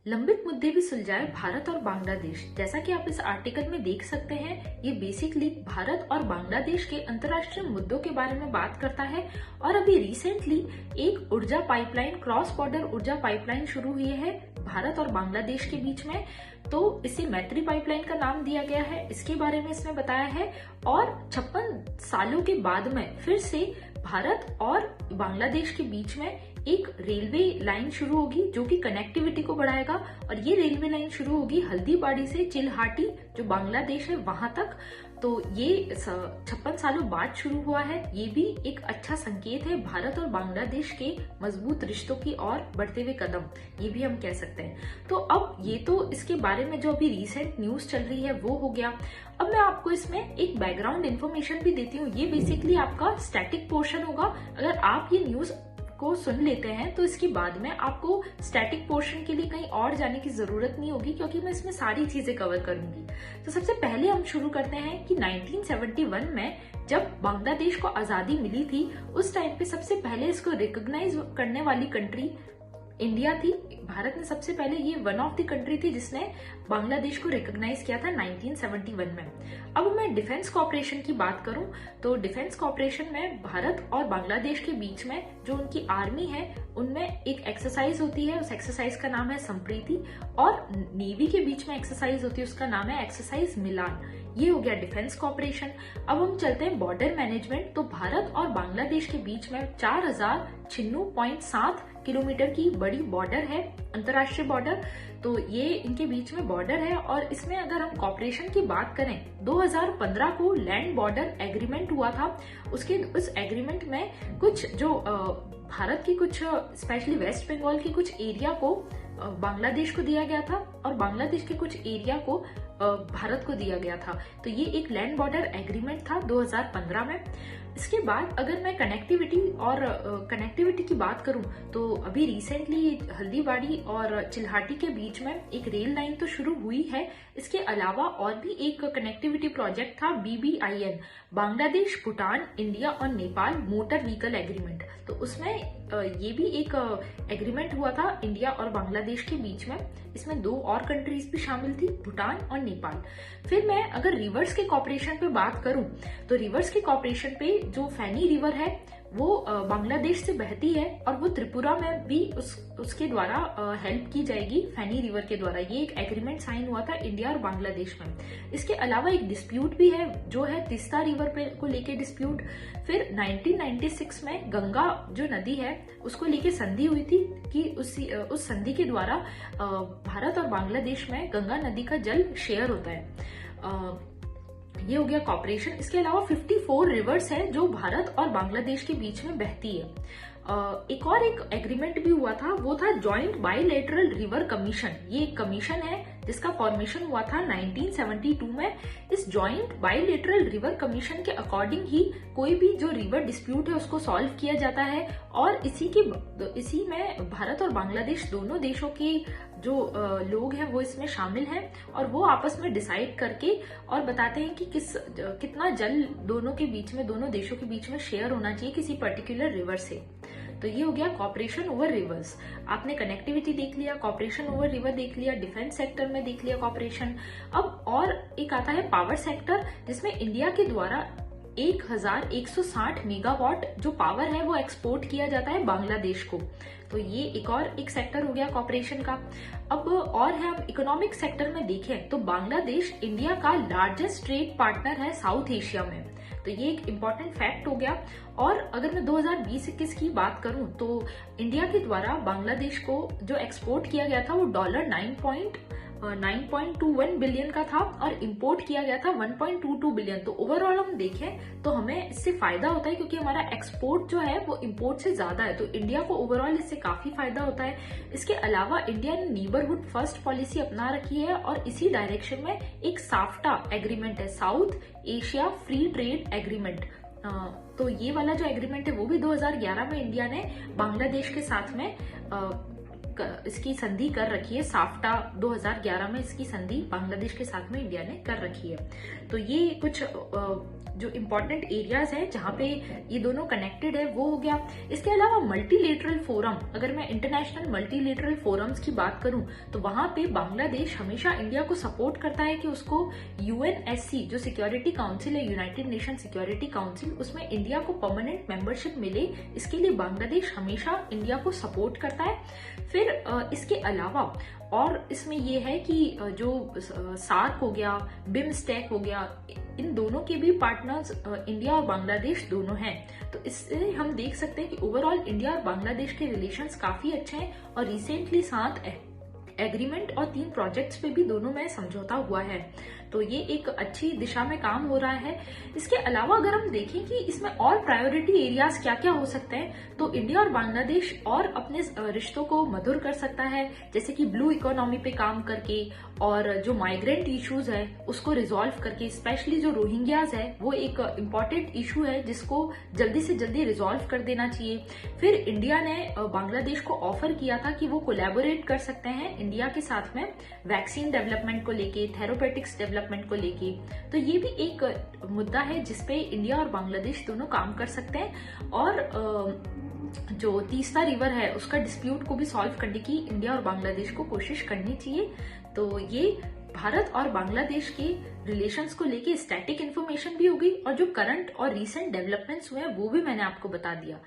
लंबित मुद्दे भी सुलझाए भारत और बांग्लादेश। जैसा कि आप इस आर्टिकल में देख सकते हैं, ये बेसिकली भारत और बांग्लादेश के अंतर्राष्ट्रीय मुद्दों के बारे में बात करता है। और अभी रिसेंटली एक ऊर्जा पाइपलाइन, क्रॉस बॉर्डर ऊर्जा पाइपलाइन शुरू हुई है भारत और बांग्लादेश के बीच में। तो इसे मैत्री पाइपलाइन का नाम दिया गया है, इसके बारे में इसमें बताया है। और 56 सालों के बाद में फिर से भारत और बांग्लादेश के बीच में एक रेलवे लाइन शुरू होगी जो कि कनेक्टिविटी को बढ़ाएगा। और ये रेलवे लाइन शुरू होगी हल्दीबाड़ी से चिल्हाटी, जो बांग्लादेश है, वहां तक। तो ये 56 सालों बाद शुरू हुआ है। ये भी एक अच्छा संकेत है भारत और बांग्लादेश के मजबूत रिश्तों की ओर बढ़ते हुए कदम, ये भी हम कह सकते हैं। तो अब ये तो इसके बारे में जो अभी रिसेंट न्यूज चल रही है वो हो गया। अब मैं आपको इसमें एक बैकग्राउंड इन्फॉर्मेशन भी देती हूँ। ये बेसिकली आपका स्टैटिक पोर्शन होगा। अगर आप ये न्यूज को सुन लेते हैं तो इसके बाद में आपको स्टैटिक पोर्शन के लिए कहीं और जाने की जरूरत नहीं होगी, क्योंकि मैं इसमें सारी चीजें कवर करूंगी। तो सबसे पहले हम शुरू करते हैं कि 1971 में जब बांग्लादेश को आजादी मिली थी, उस टाइम पे सबसे पहले इसको रिकॉग्नाइज करने वाली कंट्री इंडिया थी। भारत ने सबसे पहले, ये वन ऑफ द कंट्री थी जिसने बांग्लादेश को रिकॉग्नाइज किया था 1971 में। अब मैं डिफेंस कॉपरेशन की बात करूं तो डिफेंस कॉपरेशन में भारत और बांग्लादेश के बीच में जो उनकी आर्मी है उनमें एक एक्सरसाइज होती है, उस एक्सरसाइज का नाम है संप्रीति। और नेवी के बीच में एक्सरसाइज होती है, उसका नाम है एक्सरसाइज मिलान। ये हो गया डिफेंस कॉपरेशन। अब हम चलते हैं बॉर्डर मैनेजमेंट। तो भारत और बांग्लादेश के बीच में 4096.7 किलोमीटर की बड़ी बॉर्डर है, अंतर्राष्ट्रीय बॉर्डर। तो ये इनके बीच में बॉर्डर है। और इसमें अगर हम कॉपरेशन की बात करें, 2015 को लैंड बॉर्डर एग्रीमेंट हुआ था। उस एग्रीमेंट में कुछ जो भारत की कुछ, स्पेशली वेस्ट बंगाल की कुछ एरिया को बांग्लादेश को दिया गया था और बांग्लादेश के कुछ एरिया को भारत को दिया गया था। तो ये एक लैंड बॉर्डर एग्रीमेंट था 2015 में। इसके बाद अगर मैं कनेक्टिविटी की बात करूं तो अभी रिसेंटली हल्दीबाड़ी और चिल्हाटी के बीच में एक रेल लाइन तो शुरू हुई है। इसके अलावा और भी एक कनेक्टिविटी प्रोजेक्ट था, BBIN, बांग्लादेश, भूटान, इंडिया और नेपाल मोटर व्हीकल एग्रीमेंट। तो उसमें ये भी एक एग्रीमेंट हुआ था इंडिया और बांग्लादेश के बीच में। इसमें 2 और कंट्रीज भी शामिल थी, भूटान और नेपाल। फिर मैं अगर रिवर्स के कॉपरेशन पे बात करूं तो रिवर्स के कॉपरेशन पे जो फैनी रिवर है वो बांग्लादेश से बहती है और वो त्रिपुरा में भी उसके द्वारा हेल्प की जाएगी, फैनी रिवर के द्वारा। ये एक एग्रीमेंट साइन हुआ था इंडिया और बांग्लादेश में। इसके अलावा एक डिस्प्यूट भी है जो है तिस्ता रिवर पे को लेके डिस्प्यूट। फिर 1996 में गंगा जो नदी है उसको लेके संधि हुई थी कि उस संधि के द्वारा भारत और बांग्लादेश में गंगा नदी का जल शेयर होता है। ये हो गया कॉपरेशन। इसके अलावा 54 रिवर्स है जो भारत और बांग्लादेश के बीच में बहती है। एक एग्रीमेंट भी हुआ था, वो था जॉइंट बायलैटरल रिवर कमीशन। ये एक कमीशन है जिसका फॉर्मेशन हुआ था 1972 में। इस जॉइंट बायलैटरल रिवर कमीशन के अकॉर्डिंग ही कोई भी जो रिवर डिस्प्यूट है उसको सॉल्व किया जाता है। और इसी में भारत और बांग्लादेश दोनों देशों के जो लोग हैं वो इसमें शामिल हैं और वो आपस में डिसाइड करके और बताते हैं कि कितना जल दोनों देशों के बीच में शेयर होना चाहिए किसी पर्टिकुलर रिवर से। तो ये हो गया कॉपरेशन ओवर रिवर्स। आपने कनेक्टिविटी देख लिया, कॉपरेशन ओवर रिवर देख लिया, डिफेंस सेक्टर में देख लिया कॉपरेशन। अब और एक आता है पावर सेक्टर, जिसमें इंडिया के द्वारा 1160 मेगावाट जो पावर है वो एक्सपोर्ट किया जाता है बांग्लादेश को। तो ये एक सेक्टर हो गया कॉपरेशन का। अब और है, हम इकोनॉमिक सेक्टर में देखें तो बांग्लादेश इंडिया का लार्जेस्ट ट्रेड पार्टनर है साउथ एशिया में। तो ये एक इम्पॉर्टेंट फैक्ट हो गया। और अगर मैं 2020-21 की बात करूं तो इंडिया के द्वारा बांग्लादेश को जो एक्सपोर्ट किया गया था वो $9.21 बिलियन का था और इंपोर्ट किया गया था 1.22 बिलियन। तो ओवरऑल हम देखें तो हमें इससे फायदा होता है क्योंकि हमारा एक्सपोर्ट जो है वो इंपोर्ट से ज्यादा है। तो इंडिया को ओवरऑल इससे काफी फायदा होता है। इसके अलावा इंडिया ने नेबरहुड फर्स्ट पॉलिसी अपना रखी है और इसी डायरेक्शन में एक साफ्टा एग्रीमेंट है, south Asia free trade agreement. तो ये वाला जो एग्रीमेंट है वो भी 2011 में इंडिया ने बांग्लादेश के साथ में इसकी संधि कर रखी है। साफ्टा 2011 में इसकी संधि बांग्लादेश के साथ में इंडिया ने कर रखी है। तो ये कुछ जो इम्पोर्टेंट एरियाज है जहाँ पे ये दोनों कनेक्टेड है वो हो गया। इसके अलावा मल्टीलेटरल फोरम, अगर मैं इंटरनेशनल मल्टीलेटरल फोरम्स की बात करूं तो वहां पे बांग्लादेश हमेशा इंडिया को सपोर्ट करता है कि उसको यूएनएससी जो सिक्योरिटी काउंसिल है, यूनाइटेड नेशन सिक्योरिटी काउंसिल, उसमें इंडिया को परमानेंट मेंबरशिप मिले, इसके लिए बांग्लादेश हमेशा इंडिया को सपोर्ट करता है। फिर इसके अलावा और इसमें ये है कि जो सार्क हो गया, बिमस्टेक हो गया, इन दोनों के भी पार्टनर्स इंडिया और बांग्लादेश दोनों हैं। तो इससे हम देख सकते हैं कि ओवरऑल इंडिया और बांग्लादेश के रिलेशंस काफी अच्छे हैं और रिसेंटली 7 एग्रीमेंट और 3 प्रोजेक्ट्स पे भी दोनों में समझौता हुआ है। तो ये एक अच्छी दिशा में काम हो रहा है। इसके अलावा अगर हम देखें कि इसमें और प्रायोरिटी एरियाज क्या क्या हो सकते हैं, तो इंडिया और बांग्लादेश और अपने रिश्तों को मधुर कर सकता है, जैसे कि ब्लू इकोनॉमी पे काम करके और जो माइग्रेंट इश्यूज है उसको रिजॉल्व करके, स्पेशली जो रोहिंग्याज है वो एक इम्पॉर्टेंट इशू है जिसको जल्दी से जल्दी रिजॉल्व कर देना चाहिए। फिर इंडिया ने बांग्लादेश को ऑफर किया था कि वो कोलैबोरेट कर सकते हैं इंडिया के साथ में वैक्सीन डेवलपमेंट को लेके, थेरापेटिक्स डेवलपमेंट को लेके। तो ये भी एक मुद्दा है जिसपे इंडिया और बांग्लादेश दोनों काम कर सकते हैं। और जो तीस्ता रिवर है उसका डिस्प्यूट को भी सॉल्व करने की इंडिया और बांग्लादेश को कोशिश करनी चाहिए। तो ये भारत और बांग्लादेश के रिलेशंस को लेके स्टैटिक इन्फॉर्मेशन भी होगी और जो करंट और रीसेंट डेवलपमेंट्स हुए हैं वो भी मैंने आपको बता दिया।